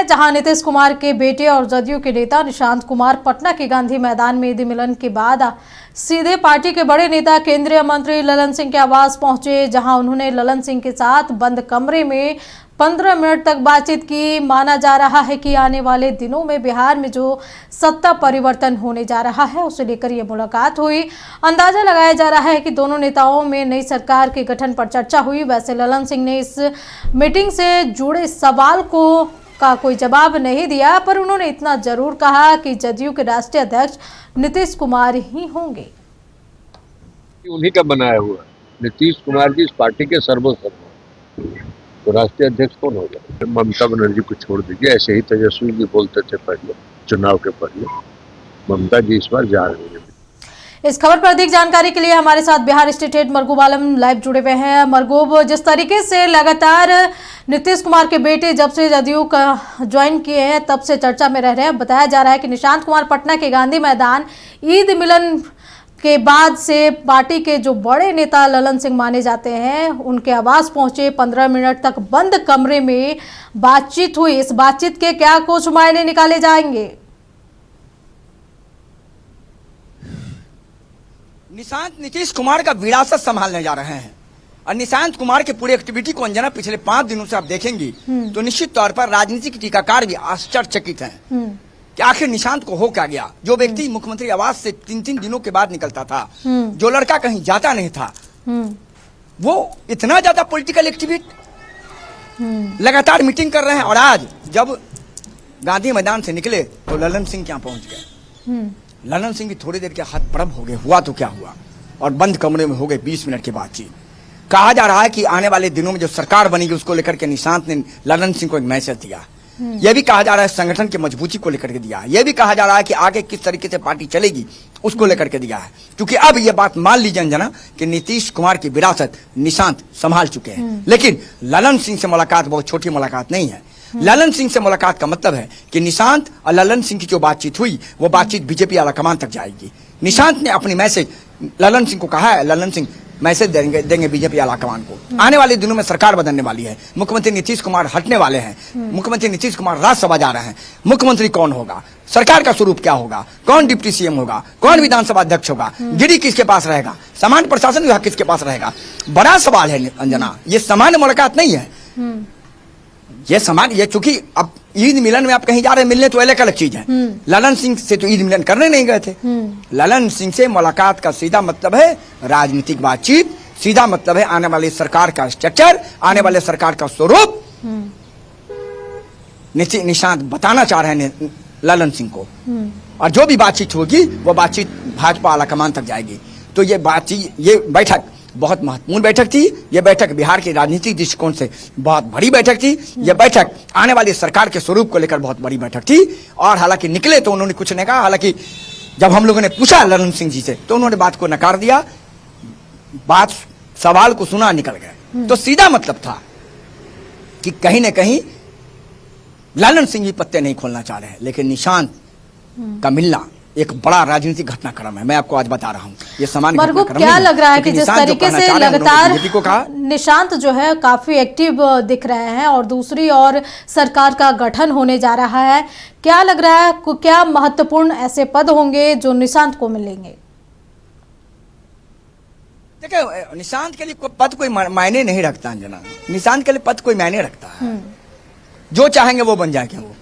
हैं, जहां नीतीश कुमार के बेटे और जदयू के नेता निशांत कुमार पटना के गांधी मैदान में ईद मिलन के बाद सीधे पार्टी के बड़े नेता केंद्रीय मंत्री ललन सिंह के आवास पहुंचे, जहां उन्होंने ललन सिंह के साथ बंद कमरे में 15 मिनट तक बातचीत की। माना जा रहा है कि आने वाले दिनों में बिहार में जो सत्ता परिवर्तन होने जा रहा है उसे लेकर ये मुलाकात हुई। अंदाजा लगाया जा रहा है कि दोनों नेताओं में नई सरकार के गठन पर चर्चा हुई। वैसे ललन सिंह ने इस मीटिंग से जुड़े सवाल का कोई जवाब नहीं दिया, पर उन्होंने इतना जरूर कहा कि जदयू के राष्ट्रीय अध्यक्ष नीतीश कुमार ही होंगे। उन्हीं का बनाया हुआ नीतीश कुमार जी इस पार्टी के सर्वोत्तम, तो राष्ट्रीय अध्यक्ष कौन होगा? ममता बनर्जी को छोड़ दीजिए। ऐसे ही तेजस्वी जी बोलते थे पहले चुनाव के पहले, ममता जी इस बार जा रही है। इस खबर पर अधिक जानकारी के लिए हमारे साथ बिहार स्टेट हेड मरगूब आलम लाइव जुड़े हुए हैं। मरगूब, जिस तरीके से लगातार नीतीश कुमार के बेटे जब से जदयू का ज्वाइन किए हैं तब से चर्चा में रह रहे हैं, बताया जा रहा है कि निशांत कुमार पटना के गांधी मैदान ईद मिलन के बाद से पार्टी के जो बड़े नेता ललन सिंह माने जाते हैं उनके आवास पहुंचे। 15 मिनट तक बंद कमरे में बातचीत हुई। इस बातचीत के क्या कुछ मायने निकाले जाएंगे? निशांत नीतीश कुमार का विरासत संभालने जा रहे हैं और निशांत कुमार के पूरे एक्टिविटी को अंजना पिछले 5 दिनों से आप देखेंगी तो निश्चित तौर पर राजनीतिक टीकाकार भी आश्चर्यचकित हैं कि आखिर निशांत को हो क्या गया। जो व्यक्ति मुख्यमंत्री आवास से 3-3 दिनों के बाद निकलता था, जो लड़का कहीं जाता नहीं था, वो इतना ज्यादा पॉलिटिकल एक्टिविस्ट लगातार मीटिंग कर रहे हैं। और आज जब गांधी मैदान से निकले तो ललन सिंह क्या पहुंच गए। ललन सिंह की थोड़ी देर के हाथ परब हो गए, हुआ तो क्या हुआ, और बंद कमरे में हो गए 20 मिनट की बातचीत। कहा जा रहा है कि आने वाले दिनों में जो सरकार बनेगी उसको लेकर के निशांत ने ललन सिंह को एक मैसेज दिया। यह भी कहा जा रहा है संगठन की मजबूती को लेकर के दिया है। यह भी कहा जा रहा है कि आगे किस तरीके से पार्टी चलेगी उसको लेकर के दिया है, क्योंकि अब यह बात मान लीजिए अंजना कि नीतीश कुमार की विरासत निशांत संभाल चुके हैं। लेकिन ललन सिंह से मुलाकात बहुत छोटी मुलाकात नहीं है। ललन सिंह से मुलाकात का मतलब है कि निशांत और ललन सिंह की जो बातचीत हुई वो बातचीत बीजेपी आलाकमान तक जाएगी। निशांत ने अपनी मैसेज ललन सिंह को कहा है, ललन सिंह मैसेज देंगे बीजेपी आलाकमान को। आने वाले दिनों में सरकार बदलने वाली है, मुख्यमंत्री नीतीश कुमार हटने वाले हैं, मुख्यमंत्री नीतीश कुमार राज्यसभा जा रहे हैं। मुख्यमंत्री कौन होगा, सरकार का स्वरूप क्या होगा, कौन डिप्टी सीएम होगा, कौन विधानसभा अध्यक्ष होगा, गिरी किसके पास रहेगा, सामान्य प्रशासन विभाग किसके पास रहेगा, बड़ा सवाल है अंजना। ये सामान्य मुलाकात नहीं है, ये चूंकि अब ईद मिलन में आप कहीं जा रहे हैं मिलने तो अलग अलग चीज है। ललन सिंह से तो ईद मिलन करने नहीं गए थे। ललन सिंह से मुलाकात का सीधा मतलब है राजनीतिक बातचीत, सीधा मतलब है आने वाली सरकार का स्ट्रक्चर, आने वाले सरकार का स्वरूप निशांत बताना चाह रहे हैं ललन सिंह को। और जो भी बातचीत होगी वो बातचीत भाजपा आलाकमान तक जाएगी। तो ये बैठक बहुत महत्वपूर्ण बैठक थी। यह बैठक बिहार के राजनीतिक दृष्टिकोण से बहुत बड़ी बैठक थी। यह बैठक आने वाली सरकार के स्वरूप को लेकर बहुत बड़ी बैठक थी। और हालांकि निकले तो उन्होंने कुछ नहीं कहा। हालांकि जब हम लोगों ने पूछा ललन सिंह जी से तो उन्होंने बात को नकार दिया, बात सवाल को सुना निकल गए। तो सीधा मतलब था कि कहीं न कहीं ललन सिंह भी पत्ते नहीं खोलना चाह रहे हैं, लेकिन निशांत का मिलना एक बड़ा राजनीतिक घटनाक्रम है। मैं आपको आज बता रहा हूं ये सामान्य घटनाक्रम क्या लग रहा है कि जिस तरीके से लगातार निशांत जो है काफी एक्टिव दिख रहे हैं और दूसरी ओर सरकार का गठन होने जा रहा है, क्या लग रहा है क्या महत्वपूर्ण ऐसे पद होंगे जो निशांत को मिलेंगे? देखिए निशांत के लिए पद कोई मायने नहीं रखता अंजना। निशांत के लिए पद कोई मायने रखता है, जो चाहेंगे वो बन जाएंगे। वो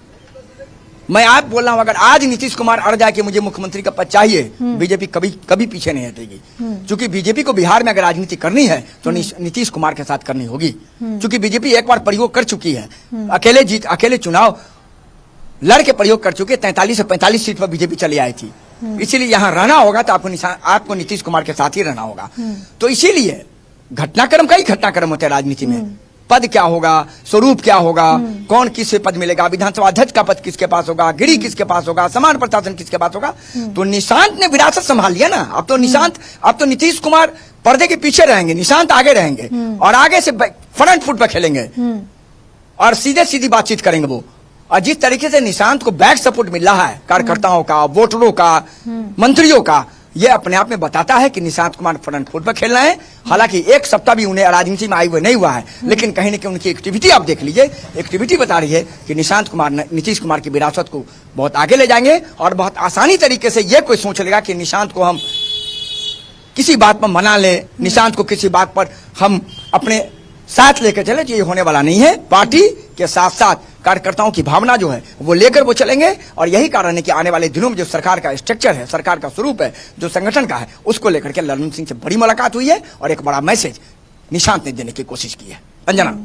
मैं आप बोल रहा हूं, अगर आज नीतीश कुमार अड़ जाए कि मुझे मुख्यमंत्री का पद चाहिए, बीजेपी कभी पीछे नहीं हटेगी। क्योंकि बीजेपी को बिहार में अगर राजनीति करनी है तो नीतीश कुमार के साथ करनी होगी। क्योंकि बीजेपी एक बार प्रयोग कर चुकी है, अकेले चुनाव लड़ के प्रयोग कर चुके। 43 से 45 सीट पर बीजेपी चली आई थी। इसीलिए यहाँ रहना होगा तो आपको नीतीश कुमार के साथ ही रहना होगा। तो इसीलिए घटनाक्रम का ही घटनाक्रम होता है राजनीति में। पद क्या होगा, स्वरूप क्या होगा, कौन किसे पद मिलेगा, विधानसभा अध्यक्ष का पद किसके पास होगा, गिरी किसके पास होगा, समान प्रशासन किसके पास होगा। तो निशांत ने विरासत संभाल लिया ना। अब तो नीतीश कुमार पर्दे के पीछे रहेंगे, निशांत आगे रहेंगे और आगे से फ्रंट फुट पर खेलेंगे और सीधी बातचीत करेंगे वो। और जिस तरीके से निशांत को बैक सपोर्ट मिल रहा है कार्यकर्ताओं का, वोटरों का, मंत्रियों का, ये अपने आप में बताता है कि निशांत कुमार फ्रंट फुट पर खेल रहे हैं। हालांकि एक सप्ताह भी उन्हें राजनीति में आए हुए नहीं हुआ है, लेकिन कहीं न कहीं उनकी एक्टिविटी आप देख लीजिए, एक्टिविटी बता रही है कि निशांत कुमार नीतीश कुमार की विरासत को बहुत आगे ले जाएंगे और बहुत आसानी तरीके से ये कोई सोच लेगा कि निशांत को हम किसी बात पर मना ले, निशांत को किसी बात पर हम अपने साथ लेकर चले, ये होने वाला नहीं है। पार्टी के साथ साथ कार्यकर्ताओं की भावना जो है वो लेकर वो चलेंगे और यही कारण है कि आने वाले दिनों में जो सरकार का स्ट्रक्चर है, सरकार का स्वरूप है, जो संगठन का है, उसको लेकर के ललन सिंह से बड़ी मुलाकात हुई है और एक बड़ा मैसेज निशांत ने देने की कोशिश की है। अंजना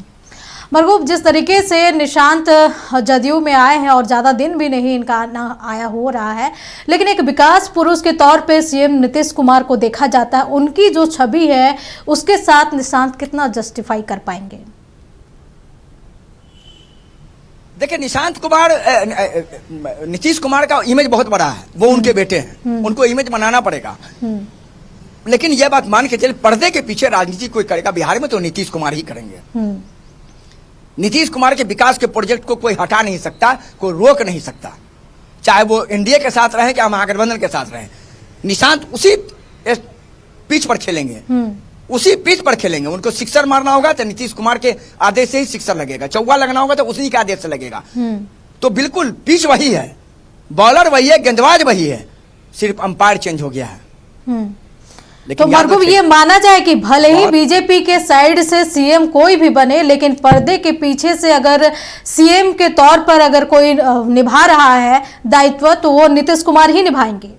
मरगूब, जिस तरीके से निशांत जदयू में आए हैं और ज़्यादा दिन भी नहीं इनका आना आया हो रहा है, लेकिन एक विकास पुरुष के तौर पे सीएम नीतीश कुमार को देखा जाता है, उनकी जो छवि है उसके साथ निशांत कितना जस्टिफाई कर पाएंगे? देखिए, निशांत कुमार नीतीश कुमार का इमेज बहुत बड़ा है, वो उनके बेटे हैं, उनको इमेज बनाना पड़ेगा। लेकिन यह बात मान के चले, पर्दे के पीछे राजनीति कोई करेगा बिहार में तो नीतीश कुमार ही करेंगे। नीतीश कुमार के विकास के प्रोजेक्ट को कोई हटा नहीं सकता, कोई रोक नहीं सकता, चाहे वो एनडीए के साथ रहे या महागठबंधन के साथ रहे। निशांत उसी पिच पर खेलेंगे, उसी पिच पर खेलेंगे। उनको सिक्सर मारना होगा तो नीतीश कुमार के आदेश से ही सिक्सर लगेगा, चौका लगना होगा तो उसी के आदेश से लगेगा। तो बिल्कुल पिच वही है, बॉलर वही है, गेंदबाज वही है, सिर्फ अंपायर चेंज हो गया है। तो मरगूब, ये माना जाए कि भले ही बीजेपी के साइड से सीएम कोई भी बने, लेकिन पर्दे के पीछे से अगर सीएम के तौर पर अगर कोई निभा रहा है दायित्व, तो वो नीतीश कुमार ही निभाएंगे।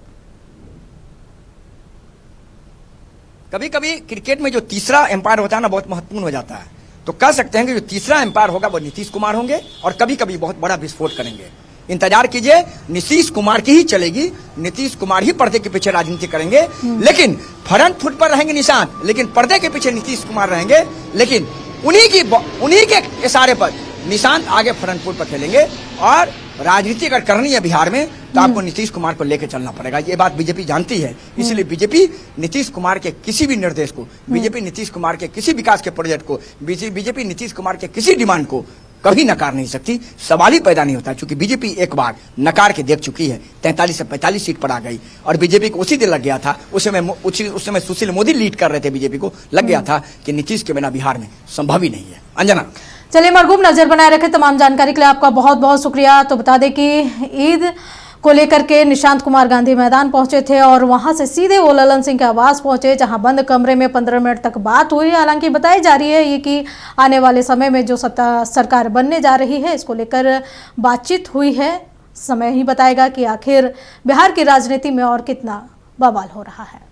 कभी कभी क्रिकेट में जो तीसरा एम्पायर होता है ना, बहुत महत्वपूर्ण हो जाता है। तो कह सकते हैं कि जो तीसरा एम्पायर होगा वो नीतीश कुमार होंगे और कभी कभी बहुत बड़ा विस्फोट करेंगे। इंतजार कीजिए, नीतीश कुमार की ही चलेगी, नीतीश कुमार ही पर्दे के पीछे राजनीति करेंगे। लेकिन फ्रंट फुट पर रहेंगे निशांत, लेकिन पर्दे के पीछे नीतीश कुमार रहेंगे। लेकिन उन्हीं के इशारे पर निशांत आगे फ्रंट फुट पर खेलेंगे। और राजनीति अगर करनी है बिहार में तो आपको नीतीश कुमार को लेकर चलना पड़ेगा। ये बात बीजेपी जानती है, इसलिए बीजेपी नीतीश कुमार के किसी भी निर्देश को, बीजेपी नीतीश कुमार के किसी विकास के प्रोजेक्ट को, बीजेपी नीतीश कुमार के किसी डिमांड को कभी नकार नहीं सकती। सवाल ही पैदा नहीं होता, क्योंकि बीजेपी एक बार नकार के देख चुकी है, 43 से 45 सीट पर आ गई और बीजेपी को उसी दिन लग गया था, उस समय सुशील मोदी लीड कर रहे थे, बीजेपी को लग गया था कि नीतीश के बिना बिहार में संभव ही नहीं है। अंजना, चलिए मरगूब, नजर बनाए रखे। तमाम जानकारी के लिए आपका बहुत बहुत शुक्रिया। तो बता दें कि ईद को लेकर के निशांत कुमार गांधी मैदान पहुंचे थे और वहां से सीधे वो ललन सिंह के आवास पहुंचे, जहां बंद कमरे में 15 मिनट तक बात हुई। हालांकि बताई जा रही है ये कि आने वाले समय में जो सरकार बनने जा रही है, इसको लेकर बातचीत हुई है। समय ही बताएगा कि आखिर बिहार की राजनीति में और कितना बवाल हो रहा है।